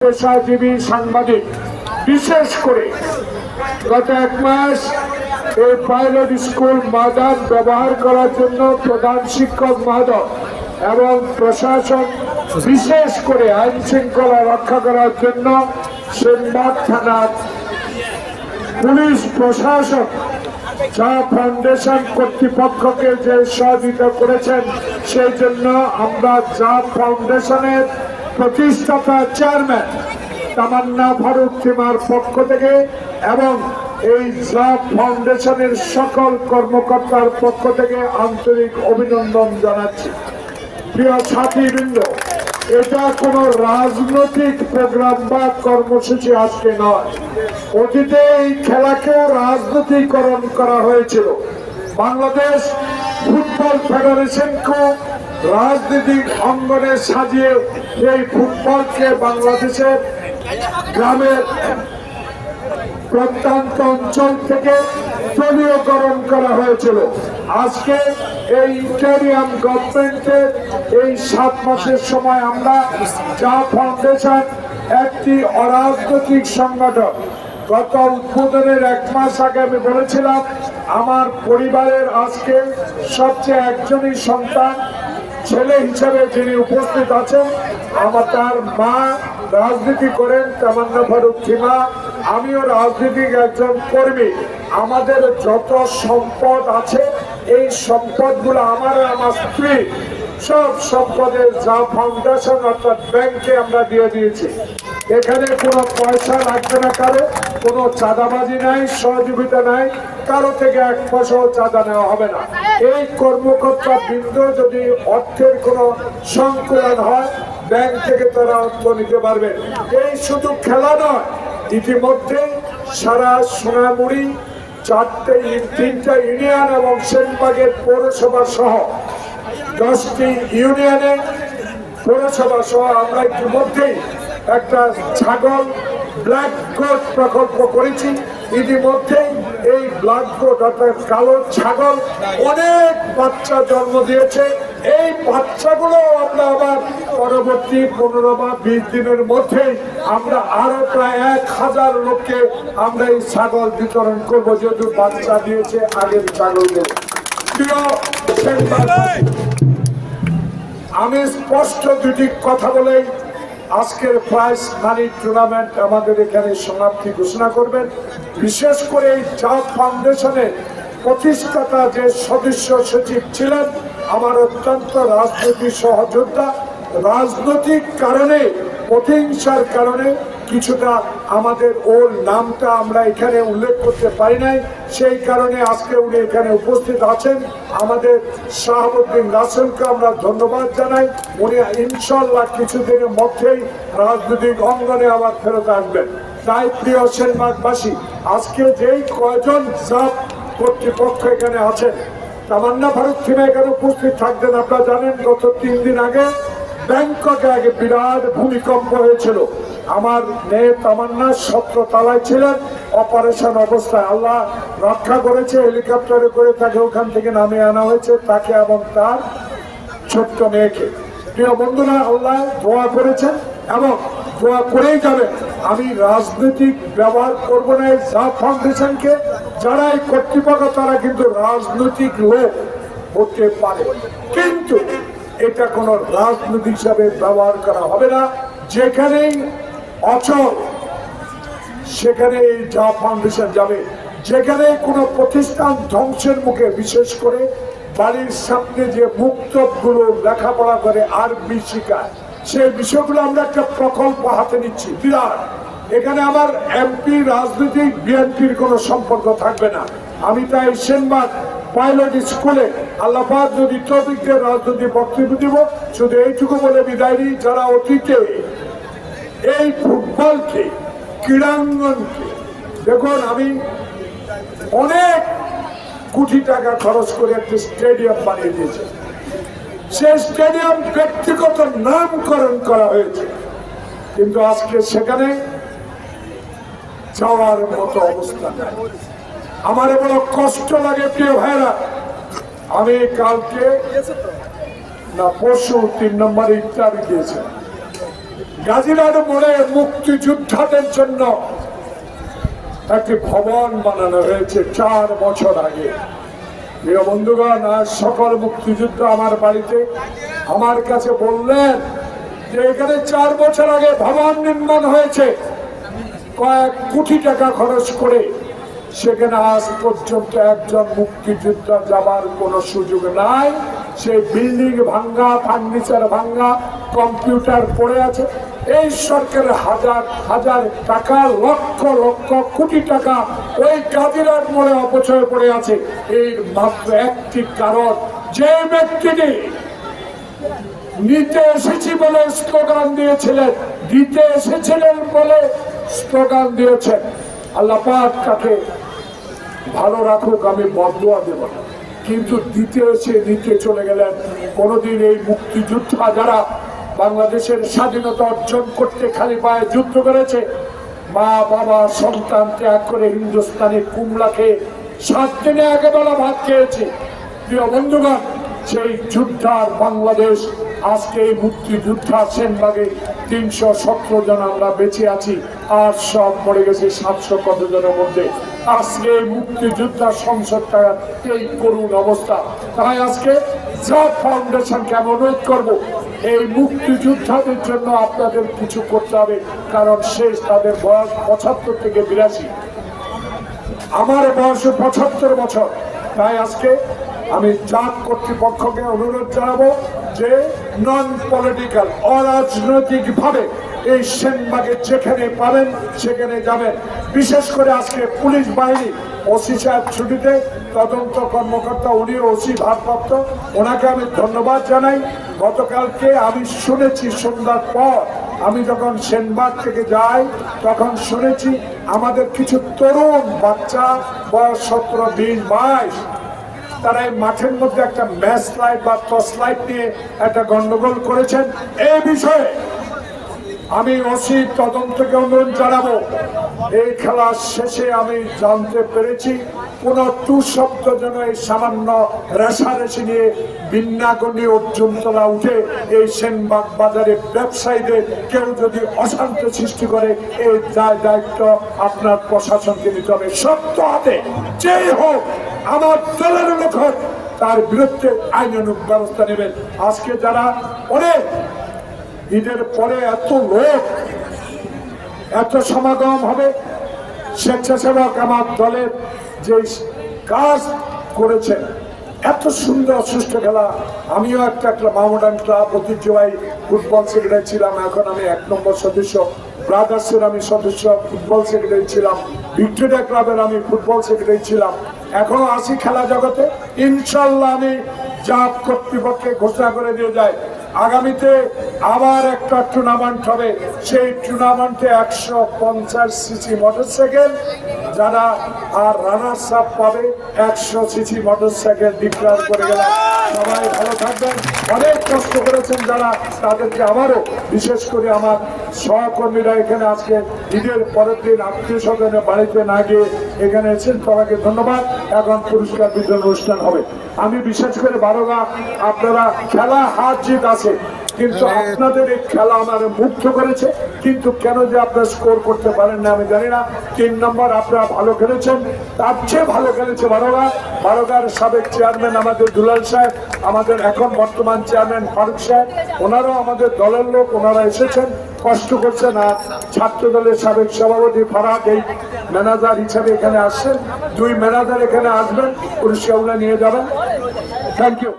পেশাজীবী সাংবাদিক বিশেষ করে গত এক মাস এই পাইলট স্কুল ময়দান ব্যবহার করার জন্য প্রধান শিক্ষক মহোদয় এবং প্রশাসন বিশেষ করে আইন শৃঙ্খলা রক্ষা করার জন্য সেনবাগ থানার পুলিশ প্রশাসন যা ফাউন্ডেশন কর্তৃপক্ষকে যে সহযোগিতা করেছেন সেই জন্য আমরা যা ফাউন্ডেশনের প্রতিষ্ঠাতা চেয়ারম্যান তামান্না ফারুক থিমার পক্ষ থেকে এবং এই জাব ফাউন্ডেশনের সকল কর্মকর্তার পক্ষ থেকে আন্তরিক অভিনন্দন জানাচ্ছি। প্রিয় সাথীবৃন্দ, এটা কোনো রাজনৈতিক প্রোগ্রাম বা কর্মসূচি আজকে নয়। অতীতে এই খেলাকেও রাজনীতিকরণ করা হয়েছিল। বাংলাদেশ ফুটবল ফেডারেশনকে রাজনৈতিক অঙ্গনে সাজিয়ে এই ফুটবলকে বাংলাদেশের গ্রামের প্রত্যন্ত অঞ্চল থেকে দলীয়করণ করা হয়েছিল। আজকে এই স্টেডিয়াম গভর্নমেন্টের এই 7 মাসের সময় আমরা যা ফাউন্ডেশন একটি অরাজনৈতিক সংগঠন। গত উদ্বোধনের 1 মাস আগে আমি বলেছিলাম আমার পরিবারের আজকে সবচেয়ে একজনই সন্তান ছেলে হিসেবে যিনি উপস্থিত আছেন, আমার তার মা রাজনীতি করেন তামান্না ফারুক থিমা, আমিও রাজনীতিক একজন কর্মী। আমাদের যত সম্পদ আছে এই সম্পদগুলো আমার স্ত্রী সব সম্পদের যা ফাউন্ডেশন অর্থাৎ ব্যাংকে আমরা দিয়ে দিয়েছি। এখানে কোনো পয়সা লাগবে না, কারো কোনো চাঁদাবাজি নাই, সহযোগিতা নাই, কারো থেকে 1 পয়সাও চাঁদা নেওয়া হবে না। এই কর্মকর্তা বৃন্দ যদি অর্থের কোনো সংকুলন হয় ব্যাংক থেকে তারা অর্থ নিতে পারবে। এই শুধু খেলা নয়, ইতিমধ্যে সারা সোনামুড়ি 3টা ইউনিয়ন এবং সেনবাগের পৌরসভা সহ 10টি ইউনিয়নে পৌরসভা সহ আমরা ইতিমধ্যেই একটা ছাগল ব্ল্যাক গোট প্রকল্প করেছি। ইতিমধ্যেই এই ব্ল্যাক গোট অর্থাৎ কালো ছাগল অনেক বাচ্চা জন্ম দিয়েছে। এই বাচ্চাগুলো আমরা আবার পরবর্তী 15 বা 20 দিনের মধ্যেই আমরা আরো প্রায় 1000 লোককে আমরা এই ছাগল বিতরণ করব, যেহেতু বাচ্চা দিয়েছে আগের ছাগলগুলো। আমি স্পষ্ট দুটি কথা বলেই আজকের প্রাইজ মানি টুর্নামেন্ট আমাদের এখানে সমাপ্তি ঘোষণা করবেন। বিশেষ করে এই জাব ফাউন্ডেশনের প্রতিষ্ঠাতা যে সদস্য সচিব ছিলেন আমার অত্যন্ত রাজনৈতিক সহযোদ্ধা, রাজনৈতিক কারণে প্রতিহিংসার কারণে কিছুটা আমাদের ওর নামটা আমরা এখানে উল্লেখ করতে পারি নাই, সেই কারণে আজকে উনি এখানে উপস্থিত আছেন। আমাদের শাহাবুদ্দিন রাসেলকে আমরা ধন্যবাদ জানাই। উনি ইনশাল্লাহ কিছুদিনের মধ্যেই রাজনৈতিক অঙ্গনে আবার ফেরত আসবেন। তাই প্রিয় সেনবাগবাসী, আজকে যেই কয়জন জাব কর্তৃপক্ষ এখানে আছেন, তামান্না ফারুক থিমা এখানে উপস্থিত থাকতেন। আপনারা জানেন গত 3 দিন আগে ব্যাংককে আগে বিরাট ভূমিকম্প হয়েছিল। আমার মেয়ে তামান্না 17 তলায় ছিলেন অপারেশন অবস্থায়, আল্লাহ রক্ষা করেছে, হেলিকপ্টারে করে তাকে ওখান থেকে নামিয়ে আনা হয়েছে, তাকে এবং তার ছোট্ট মেয়েকে। প্রিয় বন্ধুরা, আল্লাহ দোয়া করেছেন এবং দোয়া করেই যাবেন। আমি রাজনৈতিক ব্যবহার করবো না এই জাব ফাউন্ডেশনকে। যারা এই কর্তৃপক্ষ তারা কিন্তু রাজনৈতিক লোক হতে পারে, কিন্তু এটা কোনো রাজনীতি হিসাবে ব্যবহার করা হবে না। যেখানেই অচল সেখানে এই জাব ফাউন্ডেশন যাবে। যেখানে কোনো প্রতিষ্ঠান ধ্বংসের মুখে, বিশেষ করে বাড়ির সামনে যে মুক্তবগুলো লেখাপড়া করে আরবি শিখায়, সেই বিষয়গুলো আমরা একটা প্রকল্প হাতে নিচ্ছি বিরাট। এখানে আমার এমপি রাজনৈতিক বিএনপির কোনো সম্পর্ক থাকবে না। আমি তাই সেনবাগ পাইলট স্কুলে আল্লাহ পাক যদি তৌফিক দেন রাজনৈতিক বক্তব্য দিব। শুধু এইটুকু বলে বিদায় নিই, যারা অতীতে এই ফুটবলকে ক্রীড়াঙ্গনকে, দেখুন আমি অনেক কোটি টাকা খরচ করে একটা স্টেডিয়াম বানিয়ে দিয়েছি। সেই স্টেডিয়াম ব্যক্তিগত নামকরণ করা হয়েছে, কিন্তু আজকে সেখানে যাওয়ার মতো অবস্থা নাই। আমার বড় কষ্ট লাগে প্রিয় ভাইরা। আমি কালকে না পরশু 3 নম্বরে ইফতার দিয়েছিলাম। গাজীপুর মোড়ে মুক্তিযোদ্ধাদের জন্য একটি ভবন বানানো হয়েছে 4 বছর আগে। প্রিয় বন্ধুগণ, আজ সকল মুক্তিযুদ্ধ আমার বাড়িতে আমার কাছে বললেন যে এখানে 4 বছর আগে ভবন নির্মাণ হয়েছে কয়েক কোটি টাকা খরচ করে, সেখানে আজ পর্যন্ত একজন মুক্তিযোদ্ধা যাবার কোনো সুযোগ নাই। সেই বিল্ডিং ভাঙ্গা, ফার্নিচার ভাঙ্গা, কম্পিউটার পড়ে আছে। এই সরকারের হাজার হাজার টাকা, লক্ষ লক্ষ কোটি টাকা ওই গাজীপুর মোড়ে অপচয় পড়ে আছে। এর মাত্র একটি কারণ, যে ব্যক্তিটি নিতে এসেছি বলে স্লোগান দিয়েছিলেন, দিতে এসেছিলেন বলে স্লোগান দিয়েছেন, আল্লাহ পাক তাকে ভালো রাখুক, আমি বদদুয়া দেব না, কিন্তু দিতে এসে নিতে চলে গেলেন। কোনদিন এই মুক্তিযোদ্ধা যারা বাংলাদেশের স্বাধীনতা অর্জন করতে খালি পায়ে যুদ্ধ করেছে, মা বাবা সন্তান ত্যাগ করে হিন্দুস্তানি কুমড়া খেয়ে 7 দিনে একেবেলা ভাত খেয়েছে। প্রিয় বন্ধুগণ, সেই যুদ্ধার বাংলাদেশ আজকে এই মুক্তিযোদ্ধা সেনবাগে 317 জন আমরা বেঁচে আছি, আর সব মরে গেছে 700 কত জনের মধ্যে। আজকে এই মুক্তিযোদ্ধা সংসদটা এই করুণ অবস্থা। তাই আজকে জাপ ফাউন্ডেশনকে আমি অনুরোধ করবো, এই মুক্তিযোদ্ধাদের জন্য আপনাদের কিছু করতে হবে, কারণ শেষ তাদের বয়স 75 থেকে 82, আমার বয়স 75 বছর। তাই আজকে আমি জাপ কর্তৃপক্ষকে অনুরোধ জানাবো যে নন পলিটিক্যাল, অরাজনৈতিক ভাবে এই সেনবাগে যেখানে পাবেন সেখানে যাবেন। বিশেষ করে আজকে পুলিশ বাহিনী, ওসি সাহেব ছুটিতে, তদন্ত কর্মকর্তা উনি ওসি ভারপ্রাপ্ত, ওনাকে আমি ধন্যবাদ জানাই। গতকালকে আমি শুনেছি সন্ধ্যার পর আমি যখন সেনবাগ থেকে যাই তখন শুনেছি আমাদের কিছু তরুণ বাচ্চা বয়স 17, 20, 22 তারা এই মাঠের মধ্যে একটা ম্যাচ লাইট বা টর্চ লাইট নিয়ে একটা গন্ডগোল করেছেন। এই বিষয়ে আমি ওসি তদন্তকে অনুরোধ জানাবো। এই খেলার শেষে আমি জানতে পেরেছি কোন টু শব্দ যেন এই সামান্য রেশারেশি নিয়ে বিন্যাগণী অর্জুনতলা উঠে এই সেনবাগ বাজারে ব্যবসায়ীদের কেউ যদি অশান্তি সৃষ্টি করে, এই দায়িত্ব আপনার প্রশাসনকে নিতে হবে। সত্য হাতে যেই হোক, আমার দলের লোক হোক, তার বিরুদ্ধে আইনানুগ ব্যবস্থা নেবেন। আজকে যারা অনেক ঈদের পরে এত লোক, এত সমাগম হবে, স্বেচ্ছাসেবক আমার দলের যে কাজ করেছেন, এত সুন্দর সুষ্ঠু খেলা। আমিও একটা মাহমুদান ক্লাব ঐতিহ্যবাহী ফুটবল সেক্রেটারি ছিলাম, এখন আমি 1 নম্বর সদস্য। ব্রাদার্সের আমি সদস্য, ফুটবল সেক্রেটারি ছিলাম। ভিক্টোরিয়া ক্লাবের আমি ফুটবল সেক্রেটারি ছিলাম। এখনো আসি খেলা জগতে। ইনশাল্লাহ আমি জাপ কর্তৃপক্ষে ঘোষণা করে দিয়ে যাই, আগামীতে আবার একটা টুর্নামেন্ট হবে। সেই টুর্নামেন্টে 150 সিসি মোটরসাইকেল, যারা আর রানার্স আপ পাবে 100 সিসি মোটরসাইকেল ডিক্লেয়ার করে গেলাম। সবাই ভালো থাকবেন। অনেক কষ্ট করেছেন যারা, তাদেরকে আবারও, বিশেষ করে আমার সহকর্মীরা এখানে আজকে ঈদের পরের দিন আত্মীয় স্বজনের বাড়িতে না গিয়ে এখানে এসেছেন, সবাইকে ধন্যবাদ। এখন পুরস্কার বিতরণ অনুষ্ঠান হবে। আমি বিশেষ করে বারোগা, আপনারা খেলা হার জিত আছে, কিন্তু আপনাদের এই খেলা আমার মুগ্ধ করেছে। কিন্তু কেন যে আপনারা স্কোর করতে পারেন না আমি জানি না। 3 নম্বর আপনারা ভালো খেলেছেন, তার চেয়ে ভালো খেলেছে বারোগা। বারোগার সাবেক চেয়ারম্যান আমাদের দুলাল সাহেব, আমাদের এখন বর্তমান চেয়ারম্যান ফারুক সাহেব, ওনারাও আমাদের দলের লোক, ওনারা এসেছেন, কষ্ট করছেন। আর ছাত্র দলের সাবেক সভাপতি ফারাদ এই ম্যানেজার হিসাবে এখানে আসছেন। 2 ম্যানেজার এখানে আসবেন, পুরস্কারগুলো নিয়ে যাবেন। Thank you.